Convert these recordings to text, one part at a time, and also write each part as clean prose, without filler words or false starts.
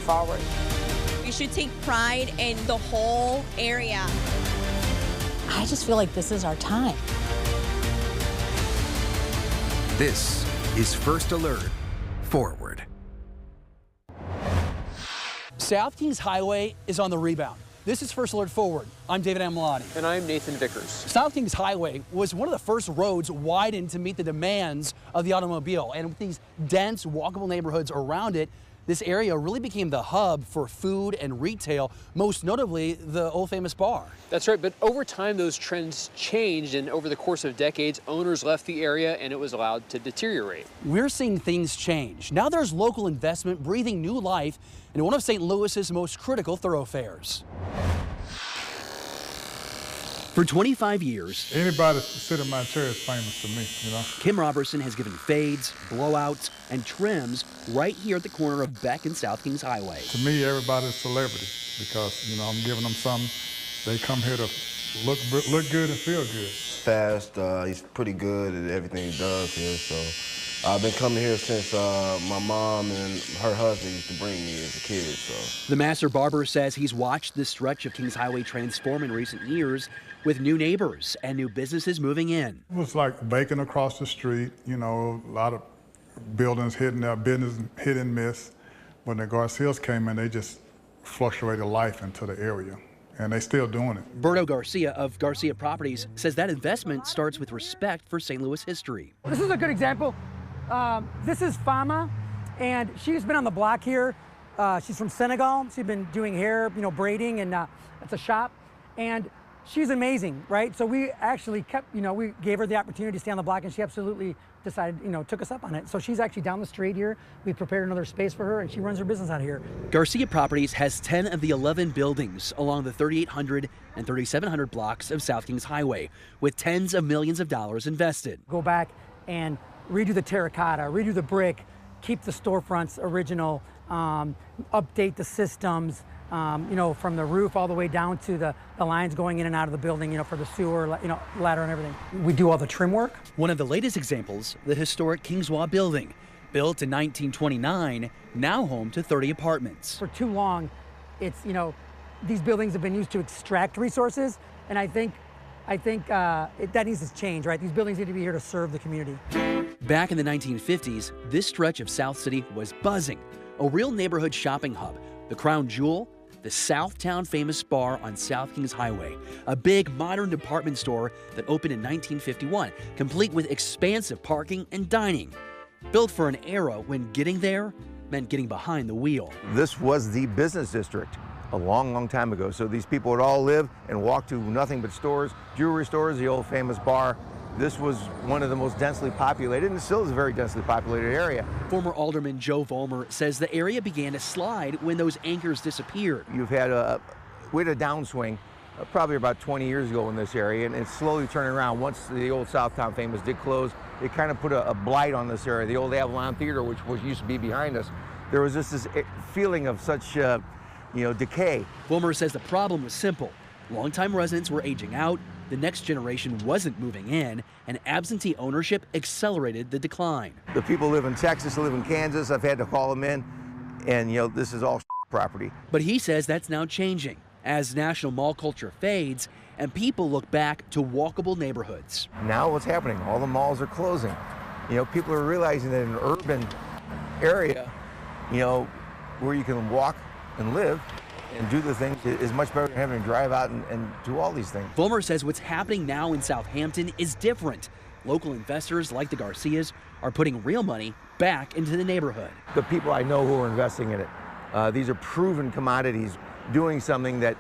forward. We should take pride in the whole area. I just feel like this is our time. This is First Alert Forward. South Kingshighway is on the rebound. This is First Alert Forward. I'm David Amladi. And I'm Nathan Vickers. South Kingshighway was one of the first roads widened to meet the demands of the automobile. And with these dense, walkable neighborhoods around it, this area really became the hub for food and retail, most notably the old famous bar. That's right, but over time those trends changed, and over the course of decades, owners left the area and it was allowed to deteriorate. We're seeing things change. Now there's local investment breathing new life in one of St. Louis's most critical thoroughfares. For 25 years, anybody that sit in my chair is famous to me, you know. Kim Robertson has given fades, blowouts, and trims right here at the corner of Beck and South Kingshighway. To me, everybody's a celebrity because, you know, I'm giving them something. They come here to look good and feel good. Fast, he's pretty good at everything he does here, so I've been coming here since my mom and her husband used to bring me as a kid, so. The master barber says he's watched this stretch of Kingshighway transform in recent years with new neighbors and new businesses moving in. It was like baking across the street, you know, a lot of buildings hitting their business, hit and miss. When the Garcias came in, they just fluctuated life into the area, and they still doing it. Berto Garcia of Garcia Properties says that investment starts with respect for St. Louis history. This is a good example. This is Fama, and she's been on the block here. She's from Senegal. She's been doing hair, you know, braiding, and it's a shop. And she's amazing, right? So we actually kept, you know, we gave her the opportunity to stay on the block, and she absolutely decided, you know, took us up on it. So she's actually down the street here. We prepared another space for her, and she runs her business out of here. Garcia Properties has 10 of the 11 buildings along the 3800 and 3700 blocks of South Kingshighway, with tens of millions of dollars invested. Go back and redo the terracotta, redo the brick, keep the storefronts original, update the systems, you know, from the roof all the way down to the lines going in and out of the building, you know, for the sewer, you know, ladder and everything. We do all the trim work. One of the latest examples, the historic Kingshighway building, built in 1929, now home to 30 apartments. For too long, it's, you know, these buildings have been used to extract resources, and I think that needs to change, right? These buildings need to be here to serve the community. Back in the 1950s, this stretch of South City was buzzing, a real neighborhood shopping hub, the crown jewel, the Southtown famous bar on South Kingshighway, a big modern department store that opened in 1951, complete with expansive parking and dining. Built for an era when getting there meant getting behind the wheel. This was the business district a long, long time ago. So these people would all live and walk to nothing but stores, jewelry stores, the old famous bar. This was one of the most densely populated, and still is a very densely populated area. Former Alderman Joe Vollmer says the area began to slide when those anchors disappeared. We had a downswing probably about 20 years ago in this area, and it's slowly turning around. Once the old Southtown famous did close, it kind of put a blight on this area. The old Avalon Theater, which used to be behind us, there was just this feeling of such decay. Vollmer says the problem was simple. Longtime residents were aging out, the next generation wasn't moving in, and absentee ownership accelerated the decline. The people live in Texas, live in Kansas. I've had to call them in, and this is all property. But he says that's now changing as national mall culture fades and people look back to walkable neighborhoods. Now what's happening? All the malls are closing. People are realizing that in an urban area, where you can walk and live and do the things is much better than having to drive out and do all these things. Vollmer says what's happening now in South Hampton is different. Local investors like the Garcias are putting real money back into the neighborhood. The people I know who are investing in it, these are proven commodities doing something that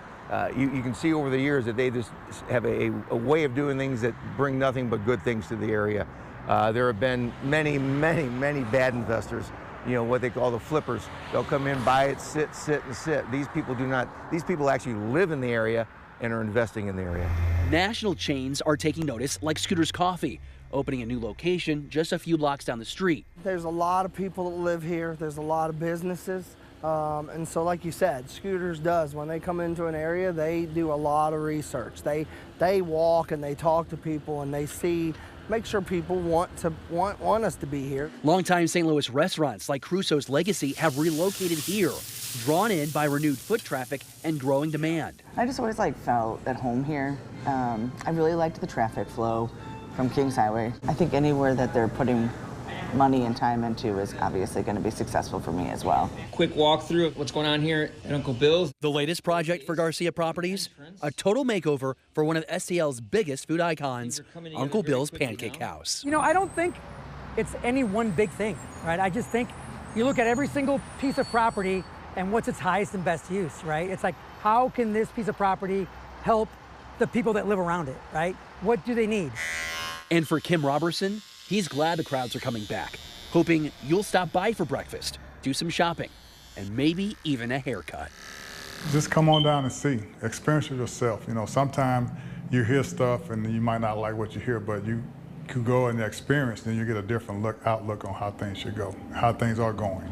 you can see over the years that they just have a way of doing things that bring nothing but good things to the area. There have been many, many, many bad investors. What they call the flippers. They'll come in, buy it, sit, and sit. These people do not. These people actually live in the area and are investing in the area. National chains are taking notice, like Scooter's Coffee, opening a new location just a few blocks down the street. There's a lot of people that live here. There's a lot of businesses. And so like you said, Scooters does. When they come into an area, they do a lot of research. They walk and they talk to people and they see make sure people want us to be here. Longtime St. Louis restaurants like Crusoe's Legacy have relocated here, drawn in by renewed foot traffic and growing demand. I just always felt at home here. I really liked the traffic flow from Kingshighway. I think anywhere that they're putting money and time into is obviously going to be successful for me as well. Quick walkthrough of what's going on here at Uncle Bill's. The latest project for Garcia Properties, a total makeover for one of STL's biggest food icons, Uncle Bill's Pancake House. You know, I don't think it's any one big thing, right? I just think you look at every single piece of property and what's its highest and best use, right? It's like, how can this piece of property help the people that live around it, right? What do they need? And for Kim Robertson, he's glad the crowds are coming back, hoping you'll stop by for breakfast, do some shopping, and maybe even a haircut. Just come on down and see, experience it yourself. You know, sometimes you hear stuff and you might not like what you hear, but you could go and experience, then you get a different outlook on how things should go, how things are going.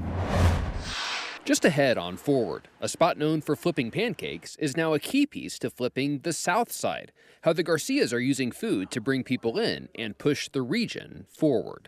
Just ahead on Forward, a spot known for flipping pancakes is now a key piece to flipping the South Side, how the Garcias are using food to bring people in and push the region forward.